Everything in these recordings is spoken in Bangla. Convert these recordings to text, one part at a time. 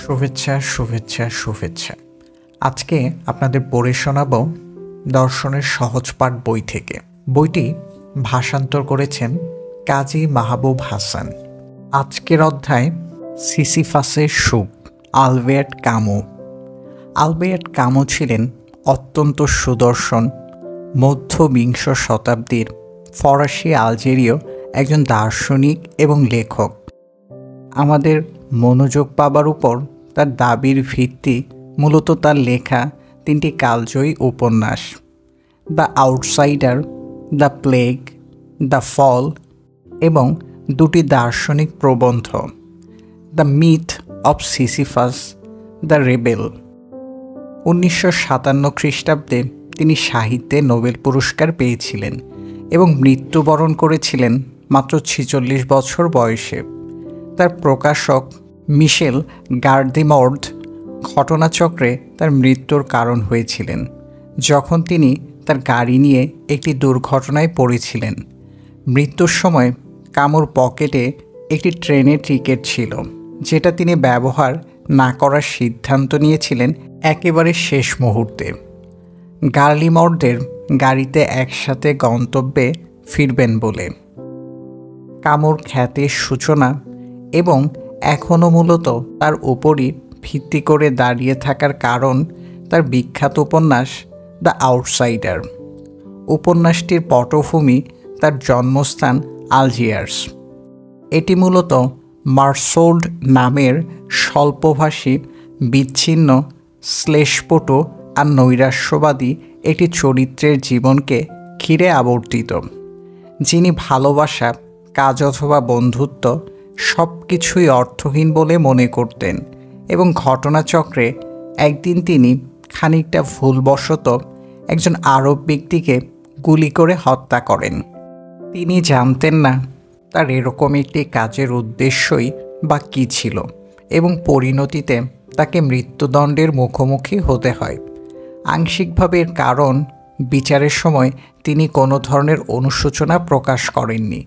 শুভেচ্ছা শুভেচ্ছা শুভেচ্ছা। আজকে আপনাদের পড়ে শোনাব দর্শনের সহজ পাঠ বই থেকে। বইটি ভাষান্তর করেছেন কাজী মাহবুব হাসান। আজকের অধ্যায় সিসিফাসের সুখ, আলবের্ট কামু। আলবের্ট কামু ছিলেন অত্যন্ত সুদর্শন মধ্যবিংশ শতাব্দীর ফরাসি আলজেরীয় একজন দার্শনিক এবং লেখক। আমাদের মনোযোগ পাবার উপর তার দাবির ভিত্তি মূলত তার লেখা তিনটি কালজয়ী উপন্যাস, The Outsider, The Plague, The Fall এবং দুটি দার্শনিক প্রবন্ধ, The Myth of Sisyphus, The Rebel. 1957 খ্রিস্টাব্দে তিনি সাহিত্যে নোবেল পুরস্কার পেয়েছিলেন এবং মৃত্যুবরণ করেছিলেন মাত্র 46 বছর বয়সে। তার প্রকাশক মিশেল গার্দিমর্ড ঘটনাচক্রে তার মৃত্যুর কারণ হয়েছিলেন যখন তিনি তার গাড়ি নিয়ে একটি দুর্ঘটনায় পড়েছিলেন। মৃত্যুর সময় কামুর পকেটে একটি ট্রেনের টিকিট ছিল, যেটা তিনি ব্যবহার না করার সিদ্ধান্ত নিয়েছিলেন একেবারে শেষ মুহূর্তে। গার্দিমর্ডের গাড়িতে একসাথে গন্তব্যে ফিরবেন বলে। কামুর খ্যাতির সূচনা এবং এখনও মূলত তার উপরই ভিত্তি করে দাঁড়িয়ে থাকার কারণ তার বিখ্যাত উপন্যাস দ্য আউটসাইডার। উপন্যাসটির পটভূমি তার জন্মস্থান আলজিয়ার্স। এটি মূলত মার্সোল্ড নামের স্বল্পভাষী, বিচ্ছিন্ন, শ্লেষপটু আর নৈরাশ্যবাদী একটি চরিত্রের জীবনকে ঘিরে আবর্তিত, যিনি ভালোবাসা, কাজ অথবা বন্ধুত্ব সব কিছুই অর্থহীন বলে মনে করতেন এবং ঘটনাচক্রে একদিন তিনি খানিকটা ভুলবশত একজন আরব ব্যক্তিকে গুলি করে হত্যা করেন। তিনি জানতেন না তার এরকম একটি কাজের উদ্দেশ্যই বা কী ছিল এবং পরিণতিতে তাকে মৃত্যুদণ্ডের মুখোমুখি হতে হয়। আংশিকভাবে এর কারণ বিচারের সময় তিনি কোনো ধরনের অনুশোচনা প্রকাশ করেননি,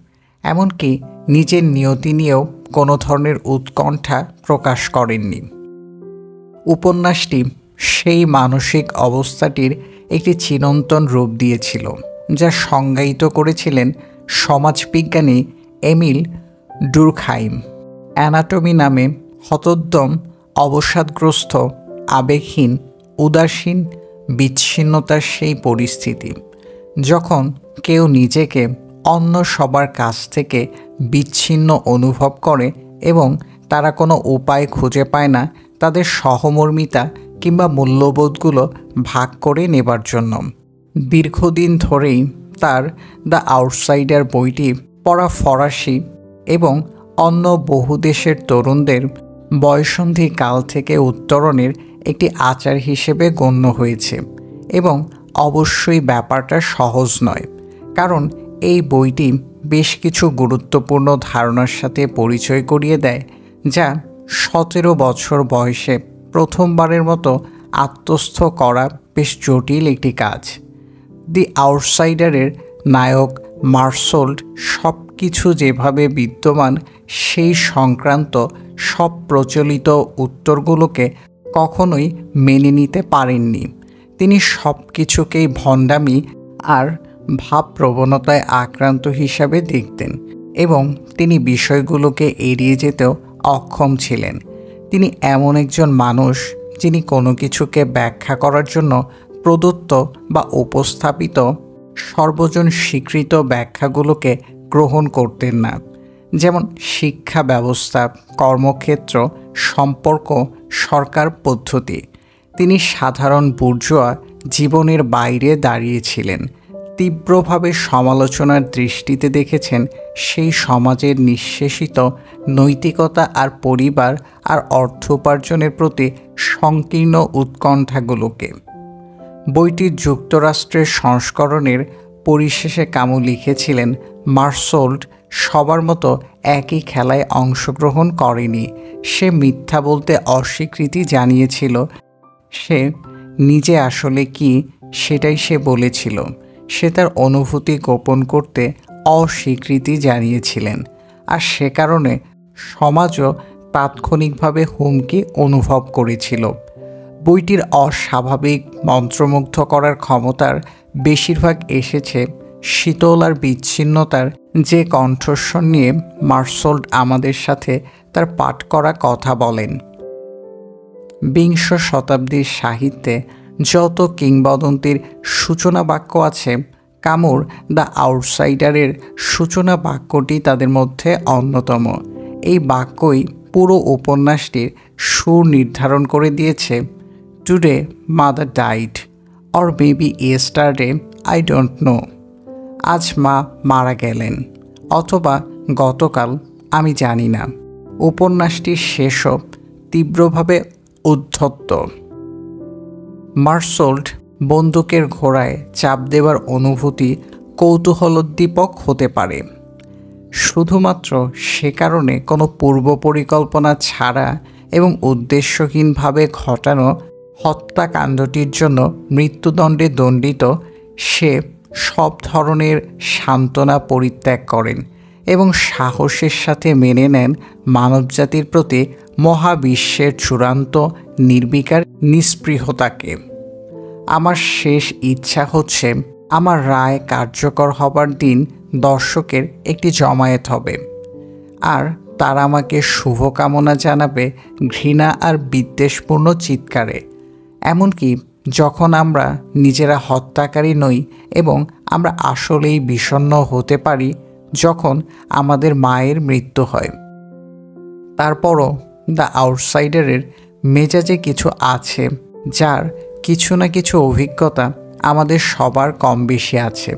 এমনকি নিজের নিয়তি নিয়েও কোনো ধরনের উৎকণ্ঠা প্রকাশ করেননি। উপন্যাসটি সেই মানসিক অবস্থাটির একটি চিরন্তন রূপ দিয়েছিল, যা সংজ্ঞায়িত করেছিলেন সমাজবিজ্ঞানী এমিল ডুরখাইম। অ্যানাটমি নামে হতোদ্যম, অবসাদগ্রস্ত, আবেগহীন, উদাসীন, বিচ্ছিন্নতার সেই পরিস্থিতি যখন কেউ নিজেকে অন্য সবার কাছ থেকে বিচ্ছিন্ন অনুভব করে এবং তারা কোনো উপায় খুঁজে পায় না তাদের সহমর্মিতা কিংবা মূল্যবোধগুলো ভাগ করে নেবার জন্য। দীর্ঘদিন ধরেই তার দ্য আউটসাইডার বইটি পড়া ফরাসি এবং অন্য বহু দেশের তরুণদের বয়ঃসন্ধি কাল থেকে উত্তরণের একটি আচার হিসেবে গণ্য হয়েছে। এবং অবশ্যই ব্যাপারটা সহজ নয়, কারণ এই বইটি বেশ কিছু গুরুত্বপূর্ণ ধারণার সাথে পরিচয় করিয়ে দেয়, যা 17 বছর বয়সে প্রথমবারের মতো আত্মস্থ করা বেশ জটিল একটি কাজ। দি আউটসাইডারের নায়ক মার্সোল্ড সব কিছু যেভাবে বিদ্যমান সেই সংক্রান্ত সব প্রচলিত উত্তরগুলোকে কখনোই মেনে নিতে পারেননি। তিনি সব কিছুকেই ভণ্ডামি আর ভাবপ্রবণতায় আক্রান্ত হিসাবে দেখতেন এবং তিনি বিষয়গুলোকে এড়িয়ে যেতেও অক্ষম ছিলেন। তিনি এমন একজন মানুষ যিনি কোনো কিছুকে ব্যাখ্যা করার জন্য প্রদত্ত বা উপস্থাপিত সর্বজন স্বীকৃত ব্যাখ্যাগুলোকে গ্রহণ করতেন না, যেমন শিক্ষা ব্যবস্থা, কর্মক্ষেত্র, সম্পর্ক, সরকার পদ্ধতি। তিনি সাধারণ বুর্জোয়া জীবনের বাইরে দাঁড়িয়েছিলেন। তীব্রভাবে সমালোচনার দৃষ্টিতে দেখেছেন সেই সমাজের নিঃশেষিত নৈতিকতা আর পরিবার আর অর্থ উপার্জনের প্রতি সংকীর্ণ উৎকণ্ঠাগুলোকে। বইটির যুক্তরাষ্ট্রের সংস্করণের পরিশেষে কামু লিখেছিলেন, মার্সোল্ড সবার মতো একই খেলায় অংশগ্রহণ করেনি। সে মিথ্যা বলতে অস্বীকৃতি জানিয়েছিল। সে নিজে আসলে কি সেটাই সে বলেছিল। সে তার অনুভূতি গোপন করতে অস্বীকৃতি জানিয়েছিলেন, আর সে কারণে সমাজও তাৎক্ষণিকভাবে হুমকি অনুভব করেছিল। বইটির অস্বাভাবিক মন্ত্রমুগ্ধ করার ক্ষমতার বেশিরভাগ এসেছে শীতল আর বিচ্ছিন্নতার যে কণ্ঠস্বর নিয়ে মার্সোল্ড আমাদের সাথে তার পাঠ করা কথা বলেন। বিংশ শতাব্দীর সাহিত্যে যত কিংবদন্তির সূচনা বাক্য আছে, কামুর দ্য আউটসাইডারের সূচনা বাক্যটি তাদের মধ্যে অন্যতম। এই বাক্যই পুরো উপন্যাসটির সুর নির্ধারণ করে দিয়েছে। Today mother died, or maybe yesterday, I don't know. আজ মা মারা গেলেন, অথবা গতকাল, আমি জানি না। উপন্যাসটির শেষও তীব্রভাবে উদ্ধত্ত। মার্সোল্ড বন্দুকের ঘোড়ায় চাপ দেওয়ার অনুভূতি কৌতূহলোদ্দীপক হতে পারে, শুধুমাত্র সে কারণে কোনো পূর্ব পরিকল্পনা ছাড়া এবং উদ্দেশ্যহীনভাবে ঘটানো হত্যাকাণ্ডটির জন্য মৃত্যুদণ্ডে দণ্ডিত সে সব ধরনের সান্ত্বনা পরিত্যাগ করেন এবং সাহসের সাথে মেনে নেন মানবজাতির প্রতি মহাবিশ্বের চূড়ান্ত নির্বিকার নিস্পৃহতাকে। আমার শেষ ইচ্ছা হচ্ছে আমার রায় কার্যকর হবার দিন দর্শকের একটি জমায়েত হবে, আর তারা আমাকে শুভকামনা জানাবে ঘৃণা আর বিদ্বেষপূর্ণ চিৎকারে, এমনকি যখন আমরা নিজেরা হত্যাকারী নই এবং আমরা আসলেই বিষণ্ণ হতে পারি যখন আমাদের মায়ের মৃত্যু হয়। তারপরও দ্য আউটসাইডারের মেজাজে কিছু আছে যার কিছু না কিছু অভিজ্ঞতা আমাদের সবার কম বেশি আছে।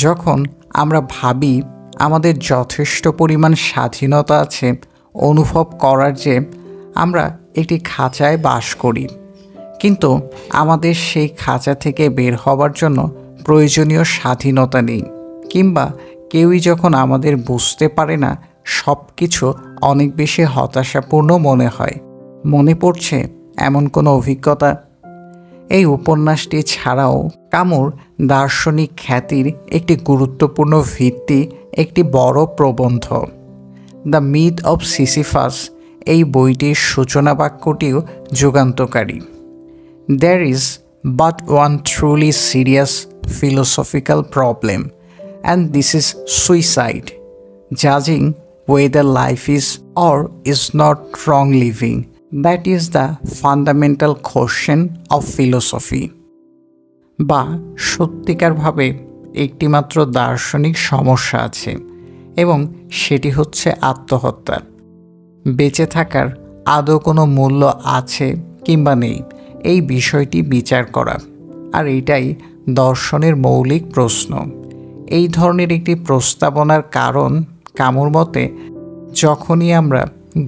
যখন আমরা ভাবি আমাদের যথেষ্ট পরিমাণ স্বাধীনতা আছে অনুভব করার যে আমরা একটি খাঁচায় বাস করি, কিন্তু আমাদের সেই খাঁচা থেকে বের হবার জন্য প্রয়োজনীয় স্বাধীনতা নেই, কিংবা কেউই যখন আমাদের বুঝতে পারে না সব কিছু অনেক বেশি হতাশাপূর্ণ মনে হয়। মনে পড়ছে এমন কোনো অভিজ্ঞতা? এই উপন্যাসটি ছাড়াও কামুর দার্শনিক খ্যাতির একটি গুরুত্বপূর্ণ ভিত্তি একটি বড় প্রবন্ধ, দ্য মিথ অব সিসিফাস। এই বইটির সূচনা বাক্যটিও যুগান্তকারী। There is but one truly serious philosophical problem, and this is suicide. Judging whether life is or is not wrong living. That is the fundamental question of philosophy. বা সত্যিকারভাবে একটিমাত্র দার্শনিক সমস্যা আছে, এবং সেটি হচ্ছে আত্মহত্যা। বেঁচে থাকার আদৌ কোনো মূল্য আছে কিংবা নেই, এই বিষয়টি বিচার করা, আর এটাই দর্শনের মৌলিক প্রশ্ন। এই ধরনের একটি প্রস্তাবনার কারণ কামুর মতে যখনই আমরা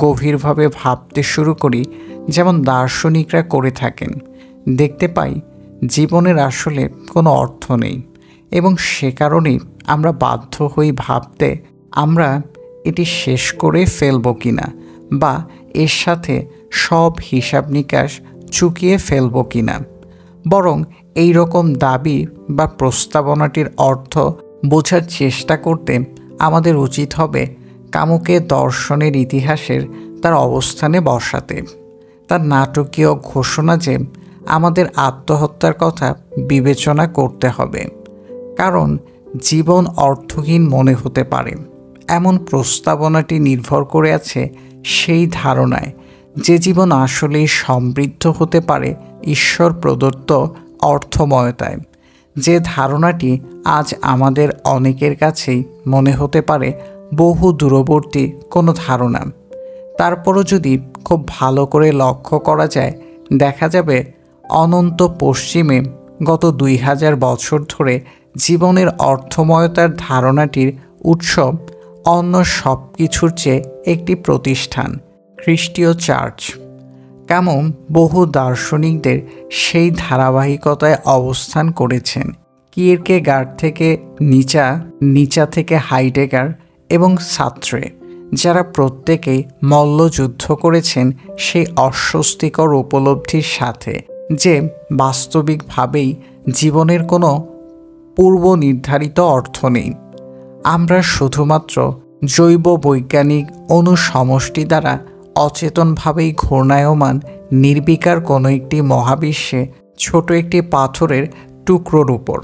গভীরভাবে ভাবতে শুরু করি, যেমন দার্শনিকরা করে থাকেন, দেখতে পাই জীবনের আসলে কোনো অর্থ নেই, এবং সে কারণেই আমরা বাধ্য হই ভাবতে আমরা এটি শেষ করে ফেলব কিনা, বা এর সাথে সব হিসাব নিকাশ চুকিয়ে ফেলব কিনা। বরং এই রকম দাবি বা প্রস্তাবনাটির অর্থ বোঝার চেষ্টা করতে আমাদের উচিত হবে কামুকে দর্শনের ইতিহাসের তার অবস্থানে বসাতে। তার নাটকীয় ঘোষণা যে আমাদের আত্মহত্যার কথা বিবেচনা করতে হবে, কারণ জীবন অর্থহীন মনে হতে পারে। এমন প্রস্তাবনাটি নির্ভর করে আছে সেই ধারণায় যে জীবন আসলেই সমৃদ্ধ হতে পারে ঈশ্বর প্রদত্ত অর্থময়তায়, যে ধারণাটি আজ আমাদের অনেকের কাছেই মনে হতে পারে বহু দূরবর্তী কোনো ধারণা। তারপরও যদি খুব ভালো করে লক্ষ্য করা যায়, দেখা যাবে অনন্ত পশ্চিমে গত 2000 বছর ধরে জীবনের অর্থময়তার ধারণাটির উৎস অন্য সব কিছুর চেয়ে একটি প্রতিষ্ঠান, খ্রিস্টীয় চার্চ। কামু বহু দার্শনিকদের সেই ধারাবাহিকতায় অবস্থান করেছেন, কিয়েরকেগার্ড থেকে নিচা থেকে হাইডেগার এবং সাত্রে, যারা প্রত্যেকেই মল্লযুদ্ধ করেছেন সেই অস্বস্তিকর উপলব্ধির সাথে যে বাস্তবিকভাবেই জীবনের কোনো পূর্ব নির্ধারিত অর্থ নেই। আমরা শুধুমাত্র জৈব বৈজ্ঞানিক অনুসমষ্টি দ্বারা অচেতনভাবেই ঘূর্ণায়মান নির্বিকার কোনো একটি মহাবিশ্বে ছোট একটি পাথরের টুকরোর উপর।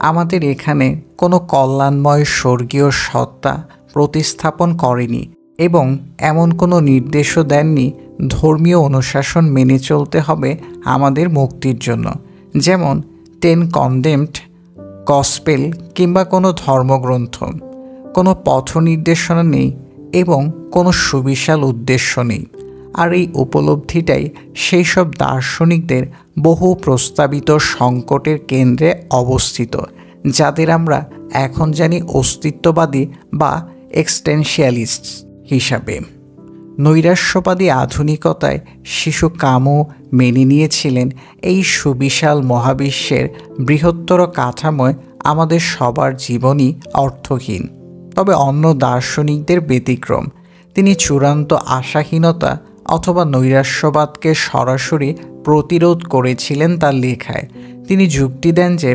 আমাদের এখানে কোনো কল্যাণময় স্বর্গীয় সত্তা প্রতিস্থাপন করেনি এবং এমন কোনো নির্দেশও দেননি ধর্মীয় অনুশাসন মেনে চলতে হবে আমাদের মুক্তির জন্য, যেমন 10 কনডেমড, গসপেল কিংবা কোনো ধর্মগ্রন্থ। কোনো পথ নির্দেশনা নেই এবং কোনো সুবিশাল উদ্দেশ্য নেই। আর এই উপলব্ধিটাই সেই সব দার্শনিকদের বহু প্রস্তাবিত সংকটের কেন্দ্রে অবস্থিত, যাদের আমরা এখন জানি অস্তিত্ববাদী বা এক্সিস্টেনশিয়ালিস্ট হিসাবে। নৈরাশ্যবাদী আধুনিকতায় শিশু কামু মেনে নিয়েছিলেন এই সুবিশাল মহাবিশ্বের বৃহত্তর কাঠামোয় আমাদের সবার জীবনই অর্থহীন। তবে অন্য দার্শনিকদের ব্যতিক্রম। তিনি চূড়ান্ত আশাহীনতা অথবা নৈরাশ্যবাদকে সরাসরি প্রতিরোধ করেছিলেন তার লেখায়। তিনি যুক্তি দেন যে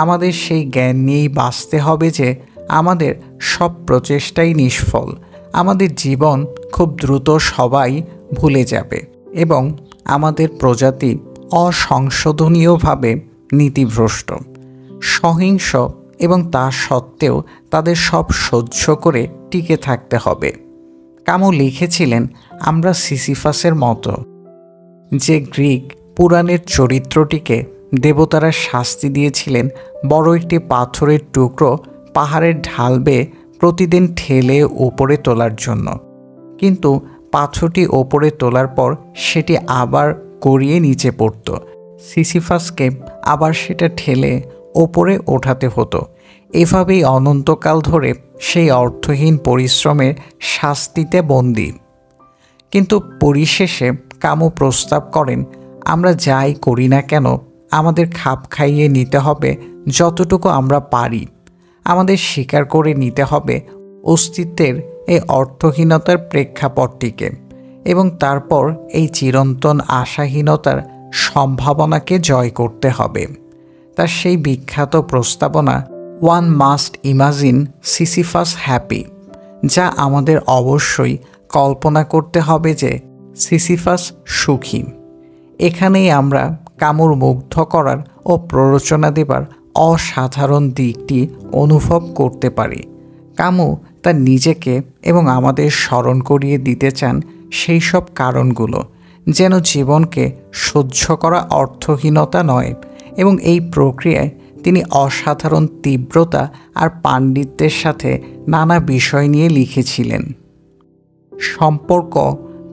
আমাদের সেই জ্ঞান নিয়েই বাঁচতে হবে যে আমাদের সব প্রচেষ্টাই নিষ্ফল, আমাদের জীবন খুব দ্রুত সবাই ভুলে যাবে এবং আমাদের প্রজাতি অসংশোধনীয়ভাবে নীতিভ্রষ্ট, সহিংস এবং তা সত্ত্বেও তাদের সব সহ্য করে টিকে থাকতে হবে। কামু লিখেছিলেন, আমরা সিসিফাসের মতো, যে গ্রিক পুরাণের চরিত্রটিকে দেবতারা শাস্তি দিয়েছিলেন বড় একটি পাথরের টুকরো পাহাড়ের ঢাল বেয়ে প্রতিদিন ঠেলে ওপরে তোলার জন্য, কিন্তু পাথরটি ওপরে তোলার পর সেটি আবার গড়িয়ে নিচে পড়ত। সিসিফাসকে আবার সেটা ঠেলে ওপরে ওঠাতে হতো। এভাবেই অনন্তকাল ধরে সেই অর্থহীন পরিশ্রমের শাস্তিতে বন্দী। কিন্তু পরিশেষে কামু প্রস্তাব করেন, আমরা যাই করি না কেন আমাদের খাপ খাইয়ে নিতে হবে যতটুকু আমরা পারি। আমাদের স্বীকার করে নিতে হবে অস্তিত্বের এই অর্থহীনতার প্রেক্ষাপটটিকে এবং তারপর এই চিরন্তন আশাহীনতার সম্ভাবনাকে জয় করতে হবে। তার সেই বিখ্যাত প্রস্তাবনা one must imagine Sisyphus happy, যা আমাদের অবশ্যই কল্পনা করতে হবে যে সিসিফাস সুখী। এখানেই আমরা কামুর মুগ্ধ করার ও প্ররোচনা দেবার অসাধারণ দিকটি অনুভব করতে পারি। কামু তার নিজেকে এবং আমাদের স্মরণ করিয়ে দিতে চান সেই সব কারণগুলো, যেন জীবনকে সহ্য করা অর্থহীনতা নয়, এবং এই প্রক্রিয়ায় তিনি অসাধারণ তীব্রতা আর পাণ্ডিত্যের সাথে নানা বিষয় নিয়ে লিখেছিলেন। সম্পর্ক,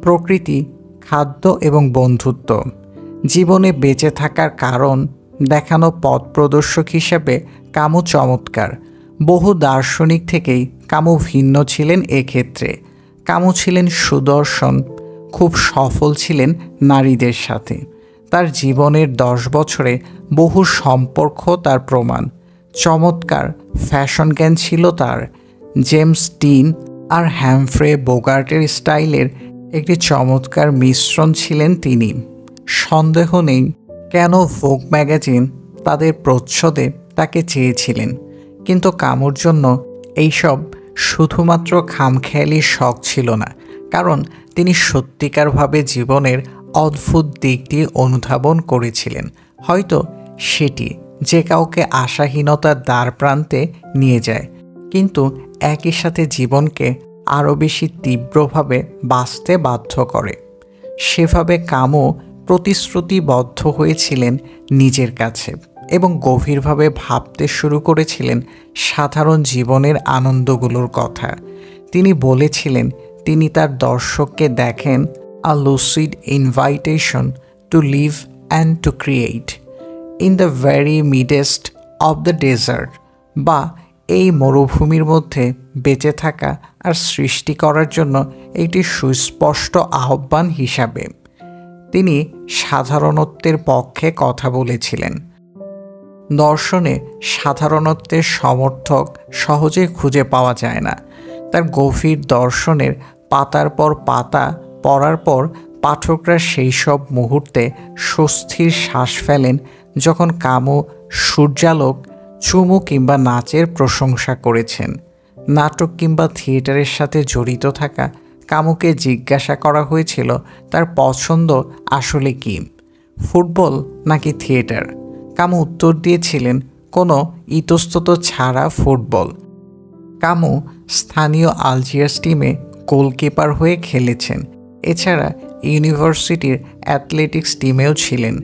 প্রকৃতি, খাদ্য এবং বন্ধুত্ব, জীবনে বেঁচে থাকার কারণ দেখানো পথ প্রদর্শক হিসেবে কামু চমৎকার। বহু দার্শনিক থেকেই কামু ভিন্ন ছিলেন এক্ষেত্রে। কামু ছিলেন সুদর্শন, খুব সফল ছিলেন নারীদের সাথে। তার জীবনের 10 বছরে বহু সম্পর্ক তার প্রমাণ। চমৎকার ফ্যাশন জ্ঞান ছিল তার। জেমস ডিন আর হ্যামফ্রে বোগার্টের স্টাইলের একটি চমৎকার মিশ্রণ ছিলেন তিনি। সন্দেহ নেই কেন ভোগ ম্যাগাজিন তাদের প্রচ্ছদে তাকে চেয়েছিলেন, কিন্তু কামুর জন্য এইসব শুধুমাত্র খামখেয়ালি শখ ছিল না, কারণ তিনি সত্যিকারভাবে জীবনের অদ্ভুত দিকটি অনুধাবন করেছিলেন। হয়তো সেটি যে কাউকে আশাহীনতার দ্বার প্রান্তে নিয়ে যায়, কিন্তু একই সাথে জীবনকে আরও বেশি তীব্রভাবে বাঁচতে বাধ্য করে। সেভাবে কামু প্রতিশ্রুতিবদ্ধ হয়েছিলেন নিজের কাছে এবং গভীরভাবে ভাবতে শুরু করেছিলেন সাধারণ জীবনের আনন্দগুলোর কথা। তিনি বলেছিলেন তিনি তার দর্শককে দেখেন a lucid invitation to live and to create in the very midst of the desert, বা এই মরুভূমির মধ্যে বেঁচে থাকা আর সৃষ্টি করার জন্য একটি সুস্পষ্ট আহ্বান হিসাবে। তিনি সাধারণত্বের পক্ষে কথা বলেছিলেন। দর্শনে সাধারণত্বের সমর্থক সহজে খুঁজে পাওয়া যায় না। তার গভীর দর্শনের পাতার পর পাতা পড়ার পর পাঠকরা সেই সব মুহূর্তে স্বস্তির শ্বাস ফেলেন যখন কামু সূর্যালোক, চুমু কিংবা নাচের প্রশংসা করেছেন। নাটক কিংবা থিয়েটারের সাথে জড়িত থাকা কামুকে জিজ্ঞাসা করা হয়েছিল তার পছন্দ আসলে কি, ফুটবল নাকি থিয়েটার। কামু উত্তর দিয়েছিলেন কোনো ইতস্তত ছাড়া ফুটবল। কামু স্থানীয় আলজিয়ার্স টিমে গোলকিপার হয়ে খেলেছেন। এছাড়া ইউনিভার্সিটির অ্যাথলেটিক্স টিমেও ছিলেন।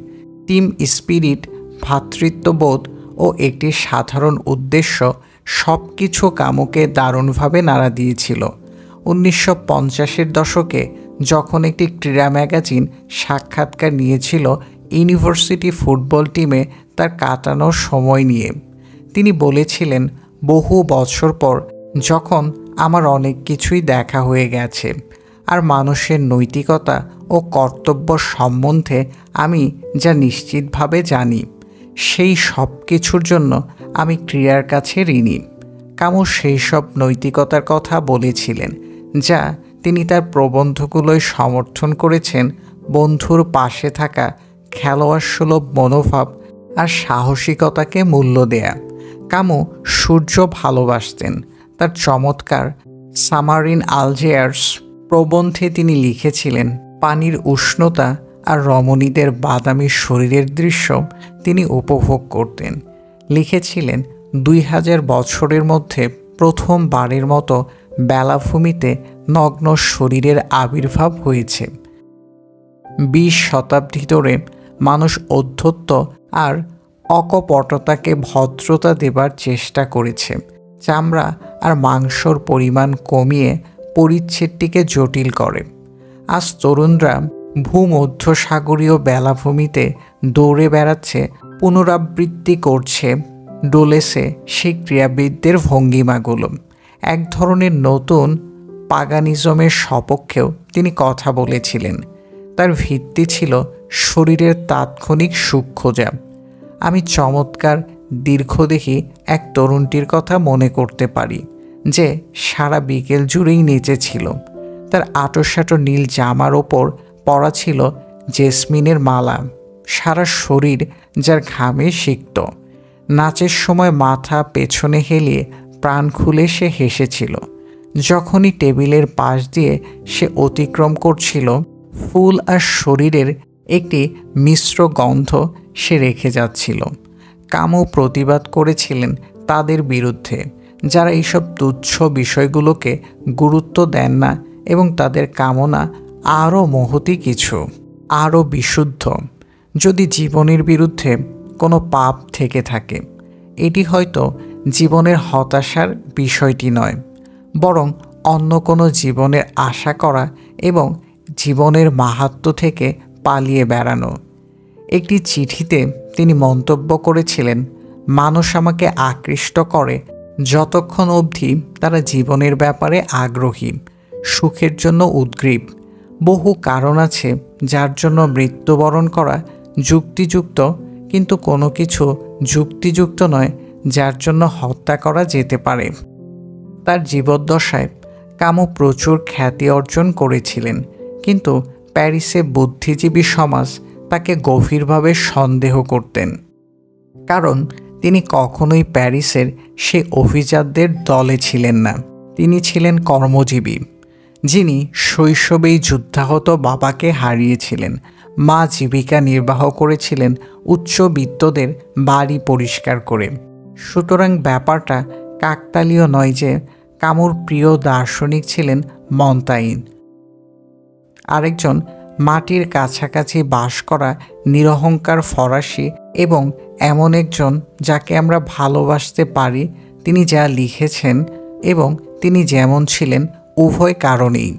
টিম স্পিরিট, ভ্রাতৃত্ববোধ ও একটি সাধারণ উদ্দেশ্য সব কিছু কামুকে দারুণভাবে নাড়া দিয়েছিল। 1950-এর দশকে যখন একটি ক্রীড়া ম্যাগাজিন সাক্ষাৎকার নিয়েছিল ইউনিভার্সিটি ফুটবল টিমে তার কাটানোর সময় নিয়ে, তিনি বলেছিলেন, বহু বছর পর যখন আমার অনেক কিছুই দেখা হয়ে গেছে আর মানুষের নৈতিকতা ও কর্তব্য সম্বন্ধে আমি যা নিশ্চিতভাবে জানি, সেই সব কিছুর জন্য আমি ক্রীড়ার কাছে ঋণী। কামু সেই সব নৈতিকতার কথা বলেছিলেন যা তিনি তার প্রবন্ধগুলোয় সমর্থন করেছেন। বন্ধুর পাশে থাকা, খেলোয়াড় সুলভ মনোভাব আর সাহসিকতাকে মূল্য দেয়া। কামু সূর্য ভালোবাসতেন। তার চমৎকার সামার ইন আলজিয়ার্স প্রবন্ধে তিনি লিখেছিলেন, পানির উষ্ণতা আর রমণীদের বাদামি শরীরের দৃশ্য তিনি উপভোগ করতেন। লিখেছিলেন, 2000 বছরের মধ্যে প্রথমবারের মতো বেলাভূমিতে নগ্ন শরীরের আবির্ভাব হয়েছে। 20 শতাব্দী ধরে মানুষ অধ্যত্ব আর অকপটতাকে ভদ্রতা দেবার চেষ্টা করেছে। চামড়া আর মাংসর পরিমাণ কমিয়ে পরিচ্ছেদটিকে জটিল করে। আজ তরুণরা ভূমধ্যসাগরীয় বেলাভূমিতে দৌড়ে বেড়াচ্ছে, পুনরাবৃত্তি করছে ডোলেসে সেই ক্রীড়াবিদদের ভঙ্গিমাগুলো। এক ধরনের নতুন পাগানিজমের সপক্ষেও তিনি কথা বলেছিলেন। তার ভিত্তি ছিল শরীরের তাৎক্ষণিক সুখ খোঁজা। আমি চমৎকার দীর্ঘদেহী এক তরুণটির কথা মনে করতে পারি যে সারা বিকেল জুড়েই নেচেছিল। তার আঁটোসাঁটো নীল জামার ওপর পরা ছিল জেসমিনের মালা, সারা শরীর যার ঘামে সিক্ত। নাচের সময় মাথা পেছনে হেলিয়ে প্রাণ খুলে সে হেসেছিল। যখনই টেবিলের পাশ দিয়ে সে অতিক্রম করছিল, ফুল আর শরীরের একটি মিশ্র গন্ধ সে রেখে যাচ্ছিল। কামু প্রতিবাদ করেছিলেন তাদের বিরুদ্ধে যারা এইসব তুচ্ছ বিষয়গুলোকে গুরুত্ব দেন না এবং তাদের কামনা আরও মহতী কিছু, আরও বিশুদ্ধ। যদি জীবনের বিরুদ্ধে কোনো পাপ থেকে থাকে, এটি হয়তো জীবনের হতাশার বিষয়টি নয়, বরং অন্য কোনো জীবনের আশা করা এবং জীবনের মাহাত্ম্য থেকে পালিয়ে বেড়ানো। একটি চিঠিতে তিনি মন্তব্য করেছিলেন, মানুষ আমাকে আকৃষ্ট করে যতক্ষণ অবধি তারা জীবনের ব্যাপারে আগ্রহী, সুখের জন্য উদ্গ্রীব। বহু কারণ আছে যার জন্য মৃত্যুবরণ করা যুক্তিযুক্ত, কিন্তু কোনো কিছু যুক্তিযুক্ত নয় যার জন্য হত্যা করা যেতে পারে। তার জীবদ্দশায় কামু প্রচুর খ্যাতি অর্জন করেছিলেন, কিন্তু প্যারিসে বুদ্ধিজীবী সমাজ তাকে গভীরভাবে সন্দেহ করতেন, কারণ তিনি কখনোই প্যারিসের সেই অভিজাতদের দলে ছিলেন না। তিনি ছিলেন কর্মজীবী, যিনি শৈশবেই যুদ্ধাহত বাবাকে হারিয়েছিলেন। মা জীবিকা নির্বাহ করেছিলেন উচ্চবিত্তদের বাড়ি পরিষ্কার করে। সুতরাং ব্যাপারটা কাকতালীয় নয় যে কামুর প্রিয় দার্শনিক ছিলেন মন্তাইন, আরেকজন মাটির কাছাকাছি বাস করা নিরহংকার ফরাসি, এবং এমন একজন যাকে আমরা ভালোবাসতে পারি। তিনি যা লিখেছেন এবং তিনি যেমন ছিলেন উভয় কারণেই